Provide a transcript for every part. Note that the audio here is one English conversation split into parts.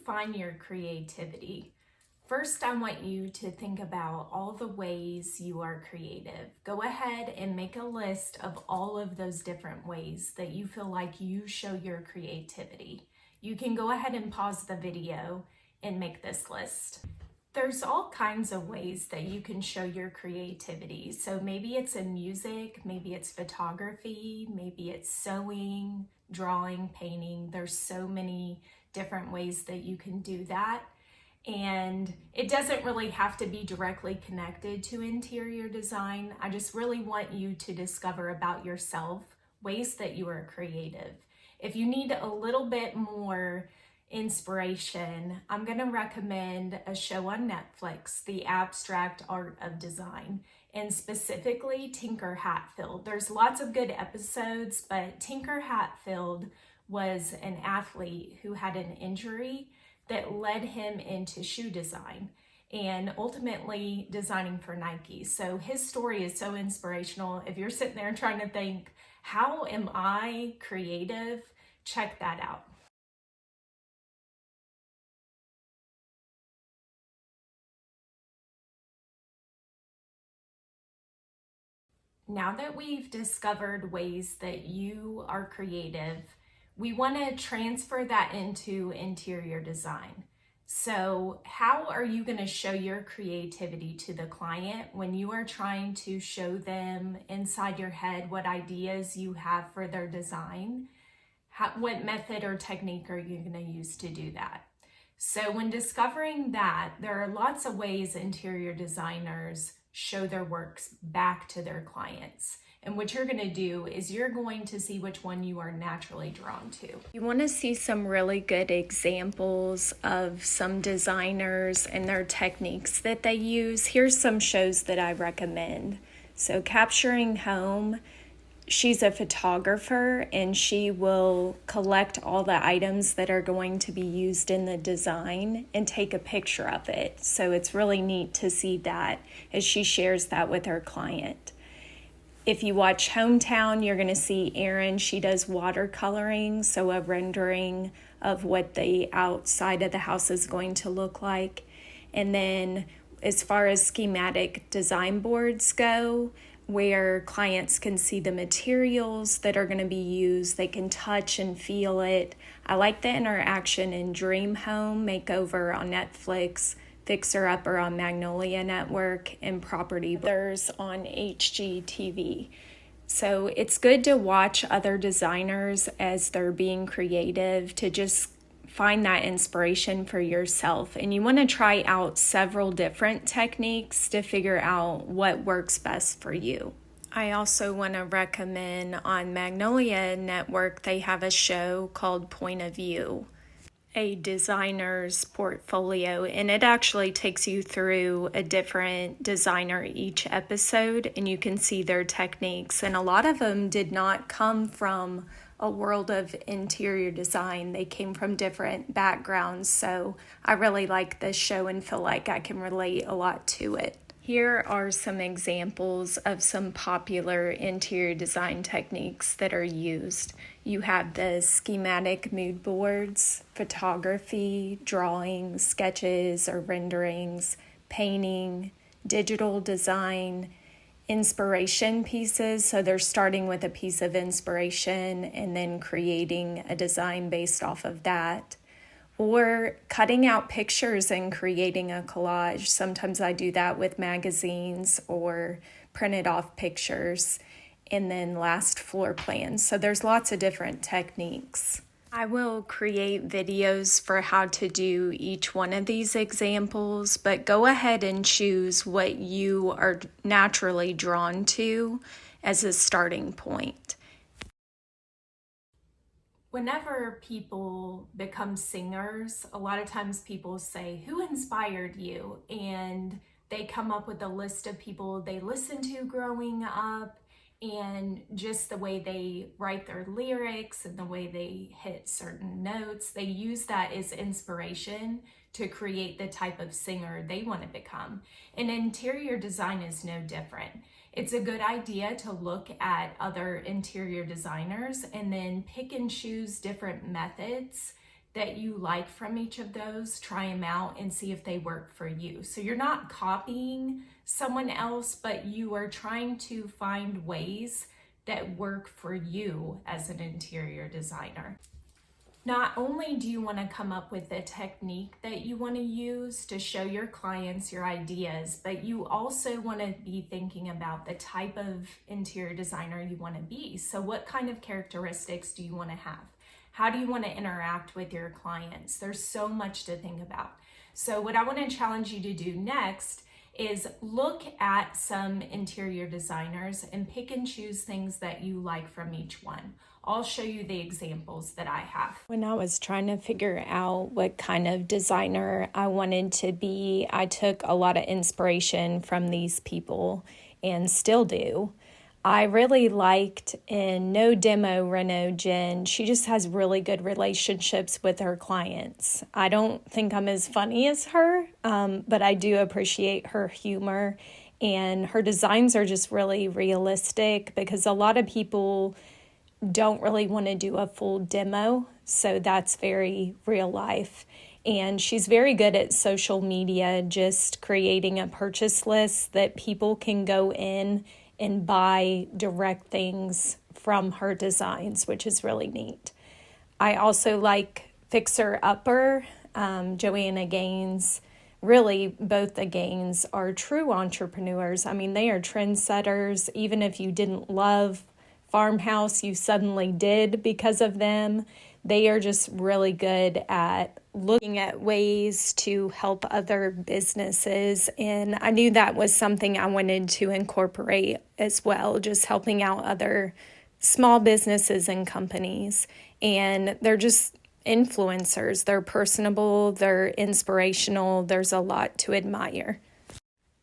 find your creativity? First, I want you to think about all the ways you are creative. Go ahead and make a list of all of those different ways that you feel like you show your creativity. You can go ahead and pause the video and make this list. There's all kinds of ways that you can show your creativity. So maybe it's in music, maybe it's photography, maybe it's sewing, drawing, painting. There's so many different ways that you can do that. And it doesn't really have to be directly connected to interior design. I just really want you to discover about yourself ways that you are creative. If you need a little bit more inspiration, I'm going to recommend a show on Netflix, The Abstract Art of Design, and specifically Tinker Hatfield. There's lots of good episodes, but Tinker Hatfield was an athlete who had an injury that led him into shoe design and ultimately designing for Nike. So his story is so inspirational. If you're sitting there trying to think, how am I creative? Check that out. Now that we've discovered ways that you are creative, we want to transfer that into interior design. So how are you going to show your creativity to the client when you are trying to show them inside your head what ideas you have for their design? What method or technique are you going to use to do that? So when discovering that, there are lots of ways interior designers show their works back to their clients. And what you're going to do is you're going to see which one you are naturally drawn to. You want to see some really good examples of some designers and their techniques that they use. Here's some shows that I recommend. So Capturing Home, she's a photographer and she will collect all the items that are going to be used in the design and take a picture of it. So it's really neat to see that as she shares that with her client. If you watch Hometown, you're going to see Erin. She does watercoloring, so a rendering of what the outside of the house is going to look like. And then as far as schematic design boards go, where clients can see the materials that are going to be used, they can touch and feel it. I like the interaction in Dream Home Makeover on Netflix, Fixer Upper on Magnolia Network, and Property Brothers on HGTV. So it's good to watch other designers as they're being creative to just find that inspiration for yourself. And you want to try out several different techniques to figure out what works best for you. I also want to recommend on Magnolia Network, they have a show called Point of View, a designer's portfolio, and it actually takes you through a different designer each episode, and you can see their techniques. And a lot of them did not come from a world of interior design. They came from different backgrounds, so I really like this show and feel like I can relate a lot to it. Here are some examples of some popular interior design techniques that are used. You have the schematic mood boards, photography, drawing, sketches or renderings, painting, digital design, inspiration pieces. So they're starting with a piece of inspiration and then creating a design based off of that. Or cutting out pictures and creating a collage. Sometimes I do that with magazines or printed off pictures. And then last, floor plans. So there's lots of different techniques. I will create videos for how to do each one of these examples, but go ahead and choose what you are naturally drawn to as a starting point. Whenever people become singers, a lot of times people say, who inspired you? And they come up with a list of people they listened to growing up and just the way they write their lyrics and the way they hit certain notes. They use that as inspiration to create the type of singer they want to become. And interior design is no different. It's a good idea to look at other interior designers and then pick and choose different methods that you like from each of those, try them out and see if they work for you. So you're not copying someone else, but you are trying to find ways that work for you as an interior designer. Not only do you want to come up with a technique that you want to use to show your clients your ideas, but you also want to be thinking about the type of interior designer you want to be. So what kind of characteristics do you want to have? How do you want to interact with your clients? There's so much to think about. So what I want to challenge you to do next is look at some interior designers and pick and choose things that you like from each one. I'll show you the examples that I have. When I was trying to figure out what kind of designer I wanted to be, I took a lot of inspiration from these people and still do. I really liked in No Demo Reno Jen. She just has really good relationships with her clients. I don't think I'm as funny as her, but I do appreciate her humor, and her designs are just really realistic because a lot of people don't really want to do a full demo, so that's very real life. And she's very good at social media, just creating a purchase list that people can go in and buy direct things from her designs, which is really neat. I also like Fixer Upper, Joanna Gaines. Really, both the Gaines are true entrepreneurs. I mean, they are trendsetters. Even if you didn't love Farmhouse, you suddenly did because of them. They are just really good at looking at ways to help other businesses. And I knew that was something I wanted to incorporate as well, just helping out other small businesses and companies. And they're just influencers. They're personable, they're inspirational. There's a lot to admire.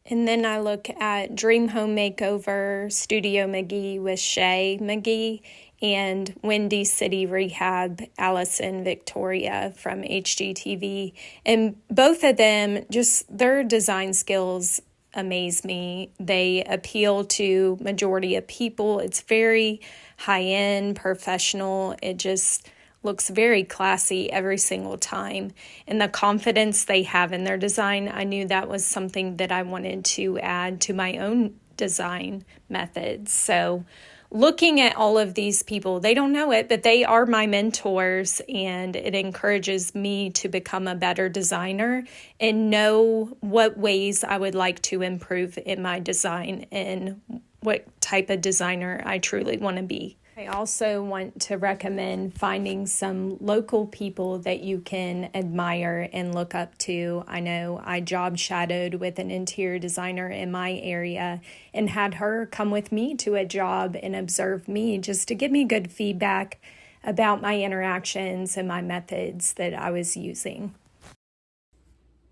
And then I look at Dream Home Makeover, Studio McGee with Shay McGee, and Windy City Rehab, Allison Victoria from HGTV. And both of them, just their design skills amaze me. They appeal to majority of people. It's very high-end, professional. It just looks very classy every single time. And the confidence they have in their design, I knew that was something that I wanted to add to my own design methods. So looking at all of these people, they don't know it, but they are my mentors, and it encourages me to become a better designer and know what ways I would like to improve in my design and what type of designer I truly want to be. I also want to recommend finding some local people that you can admire and look up to. I know I job shadowed with an interior designer in my area and had her come with me to a job and observe me just to give me good feedback about my interactions and my methods that I was using.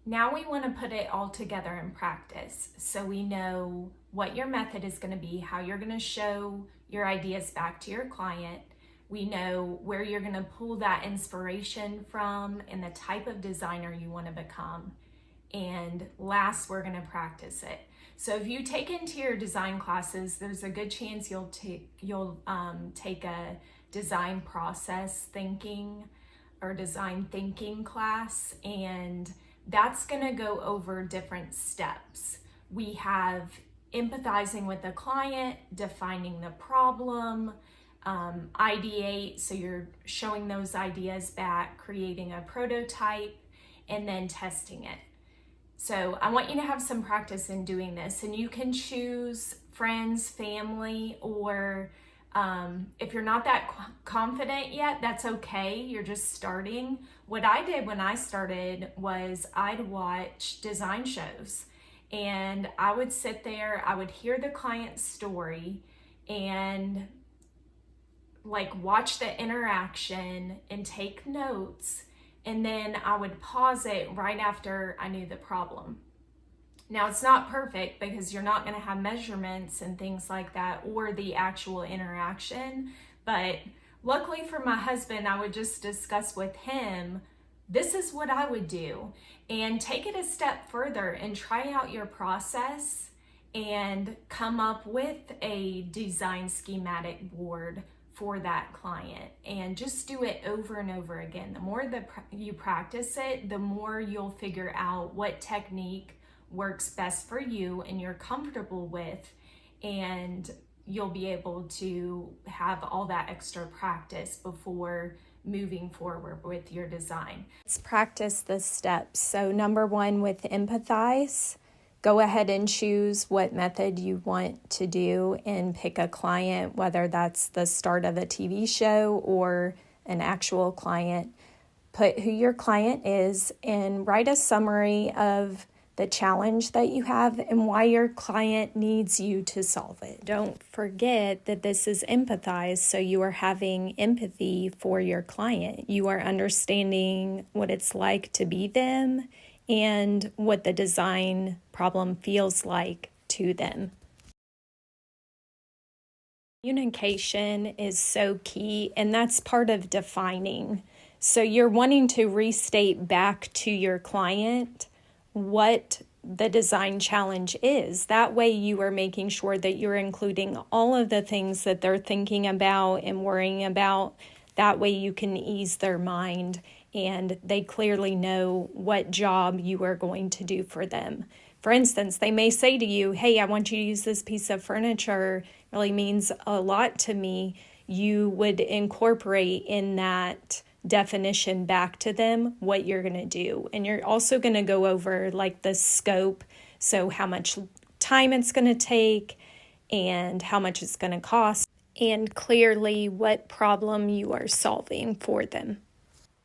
Now we want to put it all together in practice so we know what your method is going to be, how you're going to show your ideas back to your client. We know where you're going to pull that inspiration from and the type of designer you want to become. And last, we're going to practice it. So if you take interior design classes, there's a good chance you'll take a design process thinking or design thinking class, and that's going to go over different steps. We have empathizing with the client, defining the problem, ideate, so you're showing those ideas back, creating a prototype, and then testing it. So I want you to have some practice in doing this, and you can choose friends, family, or if you're not that confident yet, that's okay. You're just starting. What I did when I started was I'd watch design shows, and I would sit there, I would hear the client's story and watch the interaction and take notes, and then I would pause it right after I knew the problem. Now, it's not perfect because you're not going to have measurements and things like that or the actual interaction, but luckily for my husband, I would just discuss with him, this is what I would do, and take it a step further and try out your process and come up with a design schematic board for that client, and just do it over and over again. The more that you practice it, the more you'll figure out what technique works best for you and you're comfortable with, and you'll be able to have all that extra practice before moving forward with your design. Let's practice the steps. So number one, with empathize, go ahead and choose what method you want to do and pick a client, whether that's the start of a TV show or an actual client. Put who your client is and write a summary of the challenge that you have and why your client needs you to solve it. Don't forget that this is empathize, so you are having empathy for your client. You are understanding what it's like to be them and what the design problem feels like to them. Communication is so key, and that's part of defining. So you're wanting to restate back to your client what the design challenge is. That way you are making sure that you're including all of the things that they're thinking about and worrying about. That way you can ease their mind and they clearly know what job you are going to do for them. For instance, they may say to you, hey, I want you to use this piece of furniture. It really means a lot to me. You would incorporate in that definition back to them what you're going to do. And you're also going to go over like the scope, so how much time it's going to take and how much it's going to cost, and clearly what problem you are solving for them.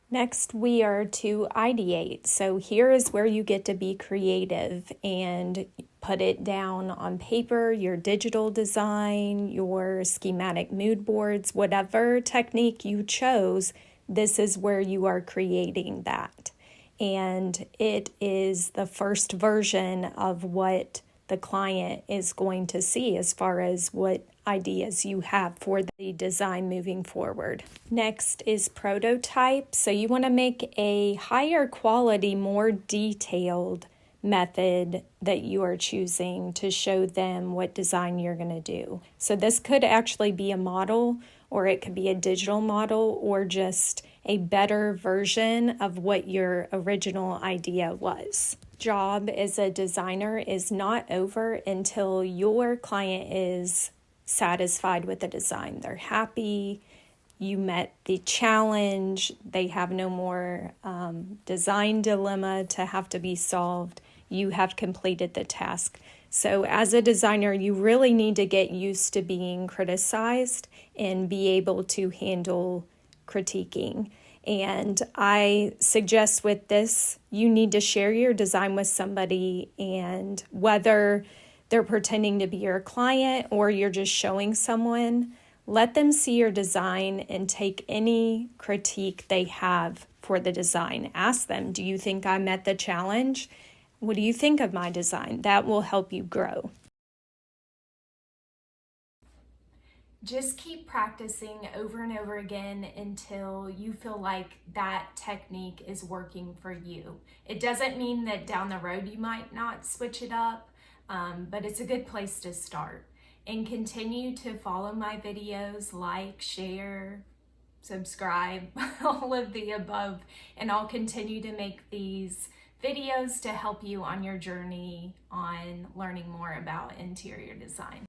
Next, we are to ideate. So here is where you get to be creative and put it down on paper, your digital design, your schematic mood boards, whatever technique you chose. This is where you are creating that. And it is the first version of what the client is going to see as far as what ideas you have for the design moving forward. Next is prototype. So you want to make a higher quality, more detailed method that you are choosing to show them what design you're going to do. So this could actually be a model, or it could be a digital model, or just a better version of what your original idea was. Job as a designer is not over until your client is satisfied with the design. They're happy, you met the challenge, they have no more design dilemma to have to be solved. You have completed the task. So as a designer, you really need to get used to being criticized and be able to handle critiquing. And I suggest with this, you need to share your design with somebody, and whether they're pretending to be your client or you're just showing someone, let them see your design and take any critique they have for the design. Ask them, do you think I met the challenge? What do you think of my design? That will help you grow. Just keep practicing over and over again until you feel like that technique is working for you. It doesn't mean that down the road you might not switch it up, but it's a good place to start. And continue to follow my videos, like, share, subscribe, all of the above, and I'll continue to make these videos to help you on your journey on learning more about interior design.